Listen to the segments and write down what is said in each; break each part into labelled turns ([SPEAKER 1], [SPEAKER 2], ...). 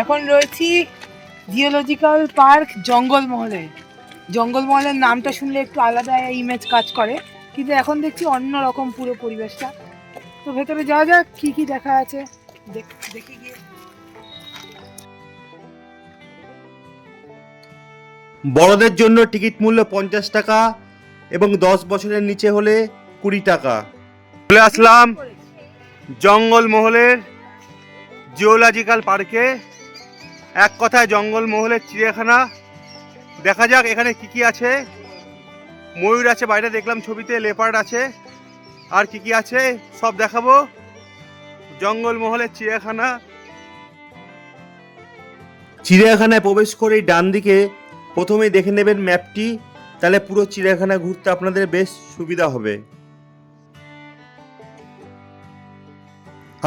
[SPEAKER 1] এখন রয়েছি geological park জঙ্গলমহলে। জঙ্গলমহলের নামটা শুনলে একটু আলাদা ইমেজ কাজ করে, কিন্তু এখন দেখছি অন্য রকম পুরো পরিবেশটা। তো ভেতরে যাওয়া যাক, কি কি দেখা আছে দেখি গিয়ে।
[SPEAKER 2] বড়দের জন্য টিকিট মূল্য 50 টাকা এবং 10 বছরের নিচে হলে 20 টাকা। চলে আসলাম জঙ্গলমহলের জিওলজিক্যাল পার্কে। এক কথায় জঙ্গলমহলের চিড়িয়াখানা। দেখা যাক এখানে কি কি আছে। ময়ূর আছে, বাইরে দেখলাম ছবিতে, লেপার্ড আছে, আর কি কি আছে সব দেখাবো। জঙ্গলমহলের চিড়িয়াখানা। চিড়িয়াখানায় প্রবেশ করেই ডান দিকে প্রথমেই দেখে নেবেন ম্যাপটি, তাহলে পুরো চিড়িয়াখানা ঘুরতে আপনাদের বেশ সুবিধা হবে।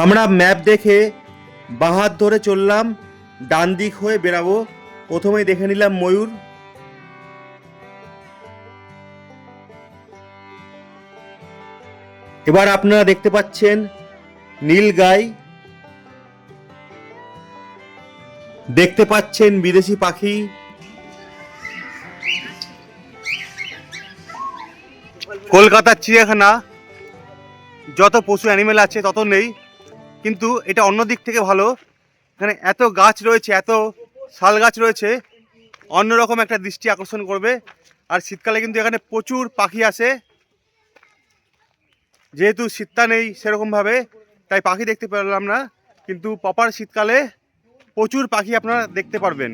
[SPEAKER 2] আমরা ম্যাপ দেখে বাঁ হাত ধরে চললাম, ডান দিক হয়ে বেরাবো। প্রথমেই দেখে নিলাম ময়ূর। এবার আপনারা দেখতে পাচ্ছেন নীলগাই, দেখতে পাচ্ছেন বিদেশি পাখি, কলকাতার চিড়িয়াখানা যত পশু অ্যানিমেল আছে তত নেই, কিন্তু এটা অন্য দিক থেকে ভালো। এখানে এত গাছ রয়েছে, এত শাল গাছ রয়েছে, অন্যরকম একটা দৃষ্টি আকর্ষণ করবে। আর শীতকালে কিন্তু এখানে প্রচুর পাখি আসে, যেহেতু শীতটা নেই সেরকমভাবে, তাই পাখি দেখতে পেলাম না, কিন্তু প্রপার শীতকালে প্রচুর পাখি আপনারা দেখতে পারবেন।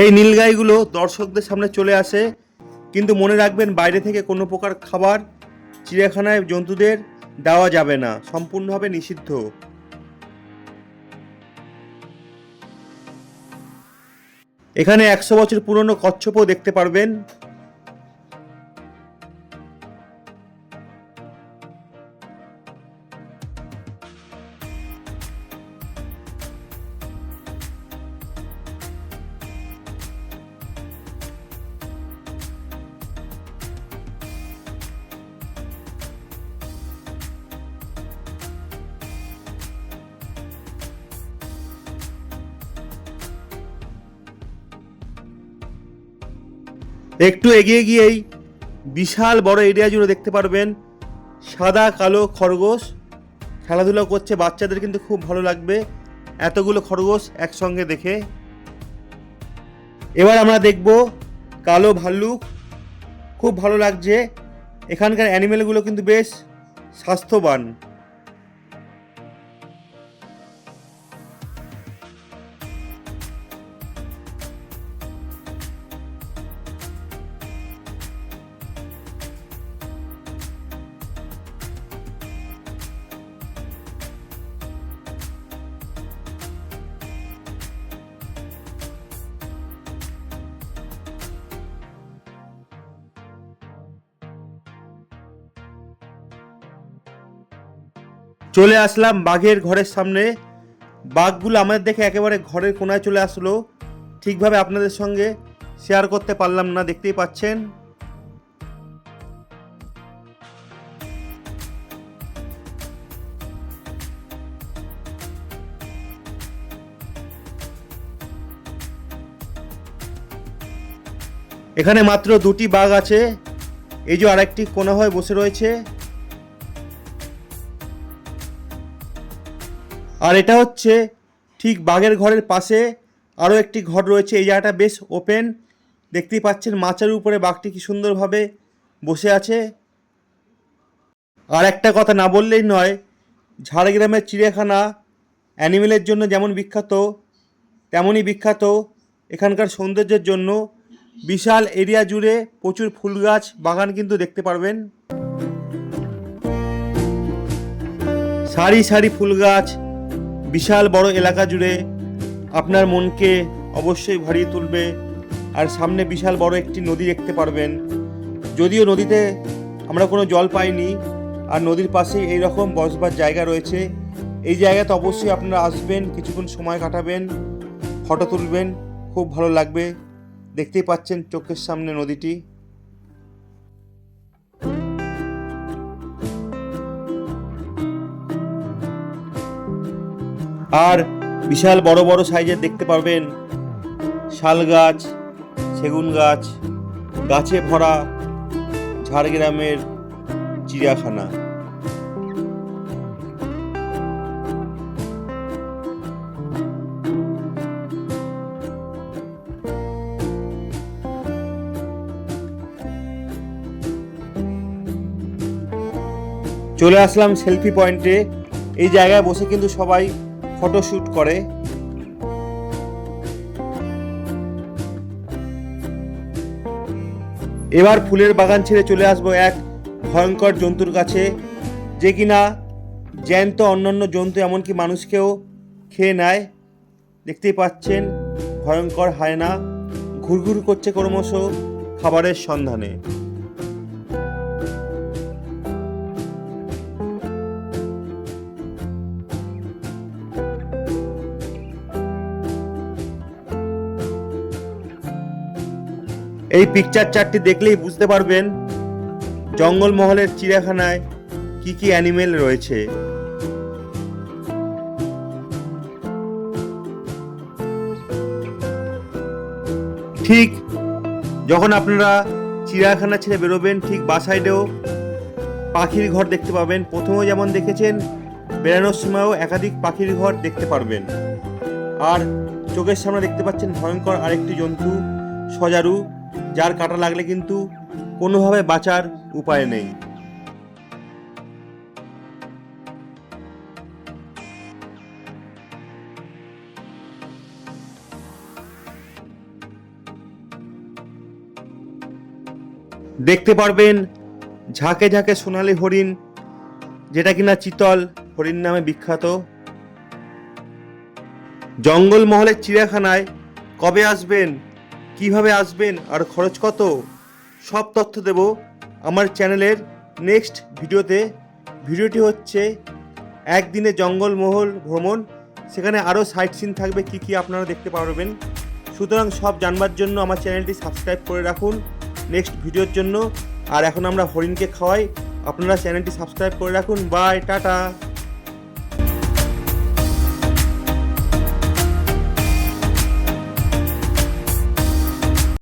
[SPEAKER 2] এই নীলগাইগুলো দর্শকদের সামনে চলে আসে, কিন্তু মনে রাখবেন বাইরে থেকে কোনো প্রকার খাবার চিড়িয়াখানায় জন্তুদের দেওয়া যাবে না, সম্পূর্ণভাবে নিষিদ্ধ। এখানে 100 বছর পুরনো কচ্ছপও দেখতে পারবেন। একটু এগিয়ে গিয়েই বিশাল বড় এরিয়া জুড়ে দেখতে পারবেন সাদা কালো খরগোশ খেলাধুলা করছে। বাচ্চাদের কিন্তু খুব ভালো লাগবে এতগুলো খরগোশ একসঙ্গে দেখে। এবার আমরা দেখব কালো ভাল্লুক, খুব ভালো লাগছে। এখানকার অ্যানিমেলগুলো কিন্তু বেশ স্বাস্থ্যবান। চলে আসলাম বাঘের ঘরের সামনে। বাঘগুলো আমাদের দেখে একেবারে ঘরের কোনায় চলে আসলো, ঠিকভাবে আপনাদের সঙ্গে শেয়ার করতে পারলাম না, দেখতেই পাচ্ছেন। এখানে মাত্র 2টি বাঘ আছে, এই যে আরেকটি কোনা হয়ে বসে রয়েছে। আর এটা হচ্ছে ঠিক বাঘের ঘরের পাশে আরও একটি ঘর রয়েছে। এই জায়গাটা বেশ ওপেন, দেখতেই পাচ্ছেন মাচার উপরে বাঘটি কি সুন্দরভাবে বসে আছে। আর একটা কথা না বললেই নয়, ঝাড়গ্রামের চিড়িয়াখানা অ্যানিমেলের জন্য যেমন বিখ্যাত, তেমনই বিখ্যাত এখানকার সৌন্দর্যের জন্য। বিশাল এরিয়া জুড়ে প্রচুর ফুল গাছ বাগান কিন্তু দেখতে পারবেন। সারি সারি ফুল গাছ বিশাল বড় এলাকা জুড়ে আপনার মনকে অবশ্যই ভরিয়ে তুলবে। আর সামনে বিশাল বড় একটি নদী দেখতে পারবেন, যদিও নদীতে আমরা কোনো জল পাইনি। আর নদীর পাশে এইরকম বসবার জায়গা রয়েছে। এই জায়গাতে অবশ্যই আপনারা আসবেন, কিছুক্ষণ সময় কাটাবেন, ফটো তুলবেন, খুব ভালো লাগবে। দেখতেই পাচ্ছেন চোখের সামনে নদীটি। আর বিশাল বড় বড় সাইজের দেখতে পারবেন শাল গাছ, সেগুন গাছ, গাছে ভরা ঝাড়গ্রামের চিড়িয়াখানা। চলে আসলাম সেলফি পয়েন্টে। এই জায়গায় বসে কিন্তু সবাই ফটোশ্যুট করে। এবার ফুলের বাগান ছেড়ে চলে আসবো এক ভয়ঙ্কর জন্তুর কাছে, যে কিনা জ্যান্ত অন্যান্য জন্তু এমনকি মানুষকেও খেয়ে নেয়। দেখতেই পাচ্ছেন ভয়ঙ্কর হায়না ঘুরঘুর করছে ক্রমশ খাবারের সন্ধানে। এই পিকচার চারটি দেখলেই বুঝতে পারবেন জঙ্গলমহলের চিড়িয়াখানায় কি কি অ্যানিমেল রয়েছে। ঠিক যখন আপনারা চিড়িয়াখানা ছেড়ে বেরোবেন, ঠিক বা সাইডেও পাখির ঘর দেখতে পাবেন। প্রথমে যেমন দেখেছেন, বেড়ানোর সময়ও একাধিক পাখির ঘর দেখতে পারবেন। আর চোখের সামনে দেখতে পাচ্ছেন ভয়ঙ্কর আরেকটি জন্তু, সজারু, যার কাটা লাগলে কিন্তু কোনোভাবে বাঁচার উপায় নেই। দেখতে পারবেন ঝাঁকে ঝাঁকে সোনালী হরিণ, যেটা কিনা চিতল হরিণ নামে বিখ্যাত। জঙ্গলমহলের চিড়িয়াখানায় কবে আসবেন, কিভাবে আসবেন আর খরচ কত, সব তথ্য দেব আমার চ্যানেলের নেক্সট ভিডিওতে। ভিডিওটি হচ্ছে একদিনে জঙ্গলমহল ভ্রমণ, সেখানে আরও সাইট সিন থাকবে, কি কি আপনারা দেখতে পারবেন। সুতরাং সব জানবার জন্য আমার চ্যানেলটি সাবস্ক্রাইব করে রাখুন নেক্সট ভিডিওর জন্য। আর এখন আমরা হরিণকে খাওয়াই, আপনারা চ্যানেলটি সাবস্ক্রাইব করে রাখুন। Bye, tata.